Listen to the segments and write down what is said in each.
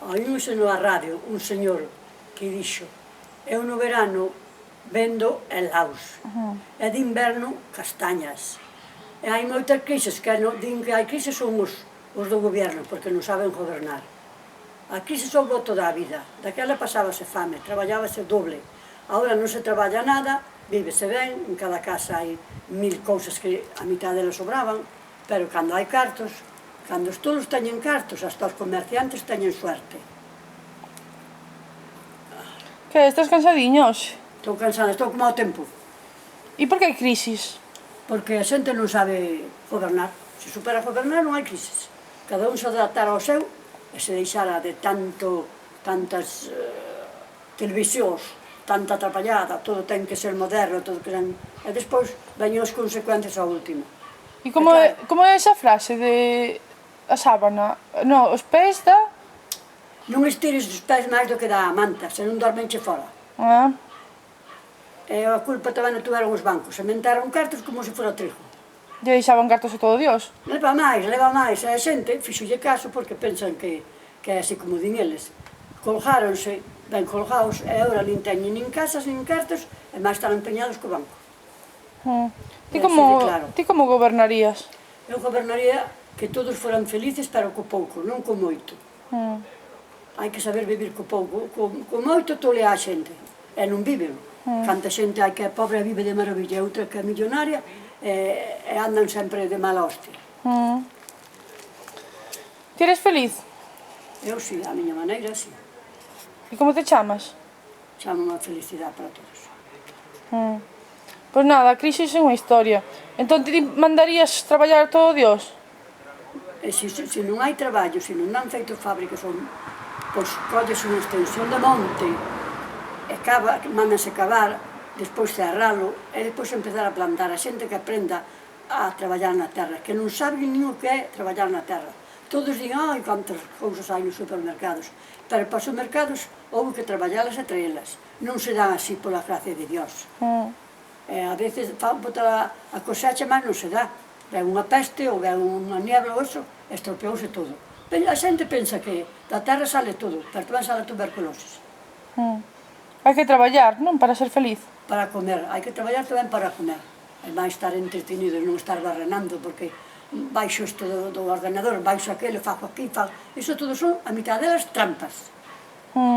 Oímos no a radio un señor que dixo: eu no verano vendo helados, e de inverno castañas. E hai moitas crises, que din que hai crises son os do goberno, porque non saben gobernar. A crise houve toda a vida, daquela pasábase fame, traballábase doble. Agora non se traballa nada, vívese ben, en cada casa hai 1000 cousas que a mitad delas sobraban, pero cando hai cartos, cando todos teñen cartos, hasta os comerciantes teñen suerte. Que, estás cansadiño hoxe? Estou cansada, estou como ao tempo. E por que hai crisis? Porque a xente non sabe gobernar. Se supera gobernar non hai crisis. Cada un se adaptara ao seu e se deixara de tantas televisións, tanta atrapallada, todo ten que ser moderno, todo que ten... E despois veñen as consecuencias ao último. E como é esa frase de a sábana? No, os pés da... Non estires os pés máis do que da manta, se non dormenche fora. Ah. E a culpa tamén non tuveron os bancos, sementaron cartos como se fora trigo. E deixaban cartos a todo Dios. Leva máis, e a xente fixolle caso porque pensan que é así como din eles. Colgáronse, ben colgados, e agora nin teñen nin casas, nin cartos, e máis están empeñados co banco. Ti como gobernarías? Eu gobernaría que todos foran felices, pero co pouco, non co moito. Hai que saber vivir co pouco. Co moito tolea a xente, e non viven. Canta xente hai que é pobre vive de maravilla, outra que é millonaria, e andan sempre de mala hostia. Ti eres feliz? Eu si, a miña maneira, si. E como te chamas? Chamo a felicidade para todos. Pois nada, a crisis é unha historia. Entón ti mandarías traballar a todo Dios? E se non hai traballo, se non dan feito fábricas, pois colles unha extensión de monte, e mándanse cavar, despois cerralo, e despois empezar a plantar. A xente que aprenda a traballar na terra, que non sabe nin o que é traballar na terra. Todos din, ai, cantas cousas hai nos supermercados, pero para os supermercados houve que traballalas e traelas. Non se dan así pola gracia de Dios. E a veces botar a cosecha, mas non se dá. Ven unha peste ou ven unha niebla ou eso, estropeouse todo. A xente pensa que da terra sale todo, pero tamén sale a tuberculosis. Hai que traballar, non? Para ser feliz. Para comer, hai que traballar tamén para comer. E máis estar entretenido e non estar barrenando, porque baixo isto do ordenador, baixo aquele, fago aquí, fago... Iso todo son, a mitad delas, trampas.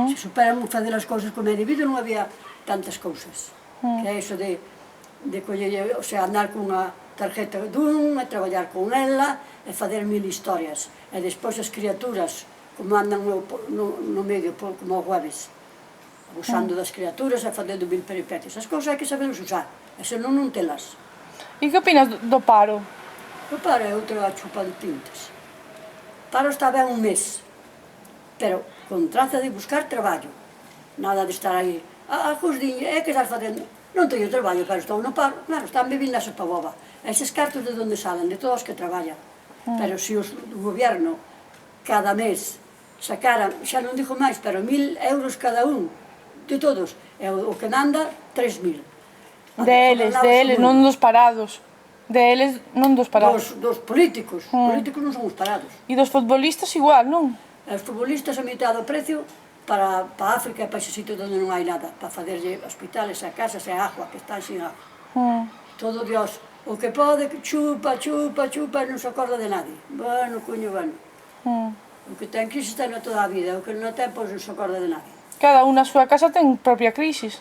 Se superan fazer as cousas como é debido, non había tantas cousas. Que é iso de coller, o sea, andar cunha tarjeta dun, e traballar con ela, e fazer 1000 historias. E despois as criaturas, como andan no medio, como o jueves, abusando das criaturas e facendo 1000 peripecias. As cousas hai que saberlas usar, e senón non telas. E que opinas do paro? O paro é outra chupa de pintas. Paro está ben un mes, pero con traza de buscar traballo. Nada de estar aí, algúns din, é que estás facendo? Non teño traballo, pero estou no paro. Claro, están vivindo a sopa boba. Eses cartos de onde salen? De todos os que traballan. Pero se o goberno cada mes sacaran, xa non digo máis, pero 1000 euros cada un, de todos, e o que manda, 3000. Deles, non dos parados. Deles, non dos parados. Dos políticos. Os políticos non son os parados. E dos futbolistas igual, non? Os futbolistas a mitad do precio para África e para ese sitio onde non hai nada, para facerlle hospitales, a casas e agua, que están sin agua. Todo Dios, o que pode, chupa, non se acorda de nadie. Bueno, coño, bueno. O que ten crisis ten toda a vida, o que non ten, pois non se acorda de nadie. Cada un na súa casa ten propia crisis.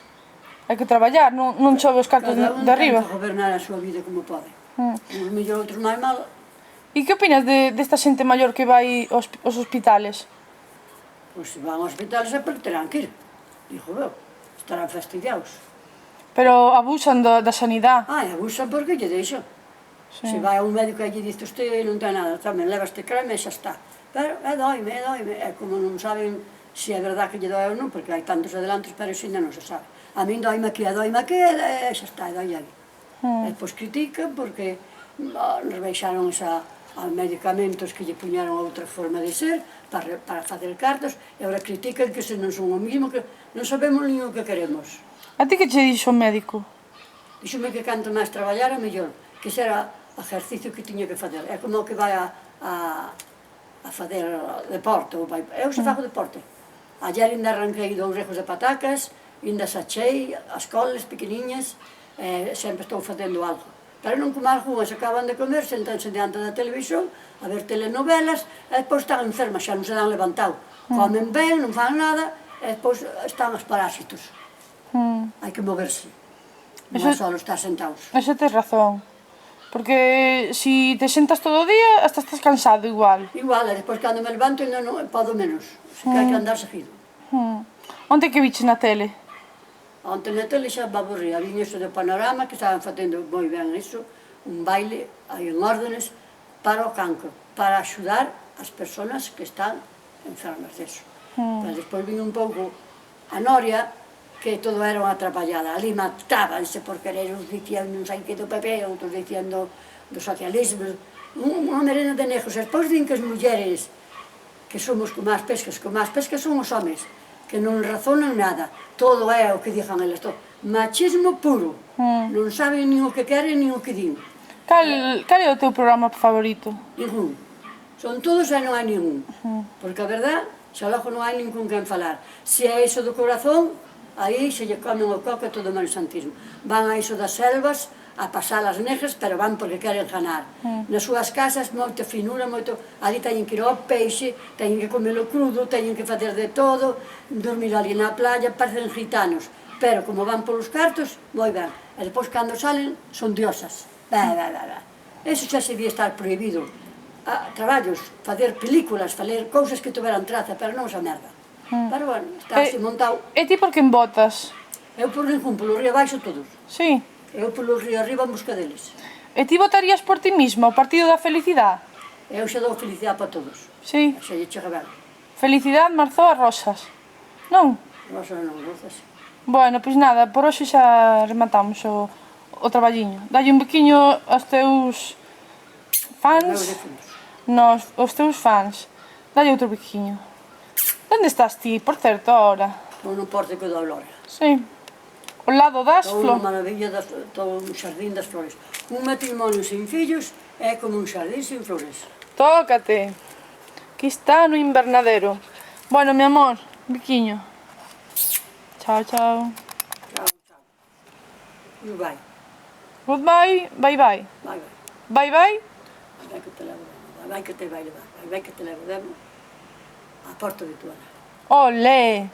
Hai que traballar, non chove os cartos de arriba. Cada un ten que gobernar a súa vida como pode. Uns mellor, outros máis mal. E que opinas desta xente maior que vai aos hospitales? Pois se van aos hospitales é porque terán que ir, digo eu, estarán fastidiados. Pero abusan da sanidade. Abusan porque lle deixo. Se vai a un médico e lle dice, usted non ten nada, tamén leva este creme e xa está. Pero doime, e como non saben se é verdad que lle doi ou non, porque hai tantos adelantos, pero iso ainda non se sabe. A min doime aquí, e xa está, e doi ali. E depois critican porque rebaixaron os medicamentos que lle puñaron outra forma de ser para facer cartos, e agora critican que se non son o mismo, que non sabemos nin o que queremos. A ti que che dixo o médico? Díxome que canto máis traballara, mellor, que xa era o exercicio que tiña que facer. É como que vai a a facer deporte. Eu se fago deporte. Ayer ainda arranquei 2 rejos de patacas, ainda sachei as coles pequeniñas, sempre estou facendo algo. Pero non como algunhas acaban de comer, sentanse diante da televisión, a ver telenovelas, e depois están enfermas, xa non se dan levantado. Comen ben, non fan nada, e depois están os parásitos. Hai que moverse. Non é só estar sentados. Eso tes razón. Porque si te sentas todo o día, hasta estás cansado igual. Igual, e depois cando me levanto ainda non podo menos. Se que hai que andar seguido. Onde que viches na tele? Onte na tele xa me aburría, vin iso do Panorama, que estaban facendo moi ben iso, un baile, hai en órdenes, para o cancro, para axudar as persoas que están enfermas deso. Pero despois vin un pouco a Noria, que todo era unha atrapallada, ali matábanse por querer, uns dicían non sei que do PP, outros dicían do socialismo, unha merenda de negros, e despois din que as mulleres, que somos como as pescas son os homes, que non razonan nada, todo é o que dixan eles, todo. Machismo puro, non saben nin o que queren nin o que din. Cal é o teu programa favorito? Ningún. Son todos e non hai ningún. Porque a verdad, xa logo non hai ningún quen falar. Se é iso do corazón, aí se lle comen o coco e todo o manisantismo. Van a iso das selvas, a pasar as negras, pero van porque queren ganar. Nas súas casas, moita finura, moito... Ali teñen que ir ao peixe, teñen que comelo crudo, teñen que facer de todo, dormir ali na playa, parecen gitanos. Pero como van polos cartos, moi ben. E depois, cando salen, son diosas. Eso xa se debía estar prohibido. Traballos, facer películas, facer cousas que tuveran traza, pero non esa merda. Pero bueno, está así montado. E ti por quen votas? Eu por ningún, polo río abaixo todos. Sí. Eu polo río arriba en busca deles. E ti votarías por ti misma, o Partido da Felicidade? Eu xa dou felicidade para todos. Sí. Xa lle chega ben. Felicidade, Marzoa, Rosas. Non? Rosas non, rosas. Bueno, pois nada, por hoxe xa rematamos o traballiño. Dalle un biquiño aos teus fans. Os teus fans. Dalle outro biquiño. Onde estás ti, por certo, ahora? Estou no pórtico da Aurora. Sí. Ao lado das Estou flores. unha maravilla, estou un xardín das flores. Un matrimonio sin fillos é como un xardín sin flores. Tócate. Aquí está no invernadero. Bueno, mi amor, biquiño. Chao, chao. Chao, chao. Goodbye. Goodbye, bye bye. Bye, bye. Bye bye. Vai que te levo, vai que te vai levar, vai que te levo, a porta de Tuana. Olé.